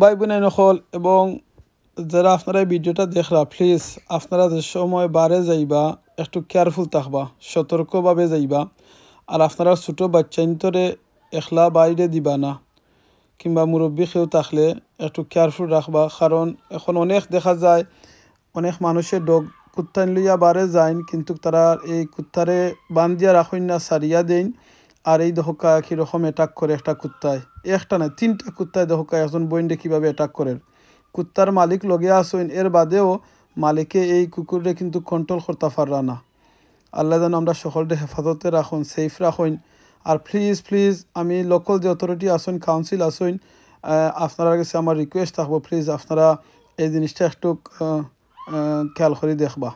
ভাই বোনেন নকল এবং যারা আপনারা এই ভিডিওটা দেখরা প্লিজ আপনারা যে সময় বারে যাইবা একটু কেয়ারফুল থাকবা, সতর্কভাবে যাইবা। আর আপনারা ছোটো বাচ্চাইন্তরে একলা বাইরে দিবা না, কিংবা মুরব্বী কেউ থাকলে একটু কেয়ারফুল রাখবা। কারণ এখন অনেক দেখা যায় অনেক মানুষের ডগ কুত্তান লইয়া বারে যায়, কিন্তু তারা এই কুত্তারে বান্ধিয়া রাখেন না, সারিয়া দেন। আর এই দহকা কীরকম অ্যাটাক করে একটা কুত্তায়, একটা না তিনটা কুত্তায় দহকা একজন বইন্ডে কীভাবে অ্যাটাক করে। কুত্তার মালিক লগে আসেন, এর বাদেও মালিকে এই কুকুরে কিন্তু কন্ট্রোল করতে পাররা না। আল্লাহ যেন আমরা সকলকে হেফাজতে রাখুন, সেফ রাখুন। আর প্লিজ প্লিজ আমি লোকাল যে অথরিটি আসুন, কাউন্সিল আসুন, আপনার কাছে আমার রিকোয়েস্ট থাকবো, প্লিজ আপনারা এই জিনিসটা একটু খেয়াল করে দেখবা।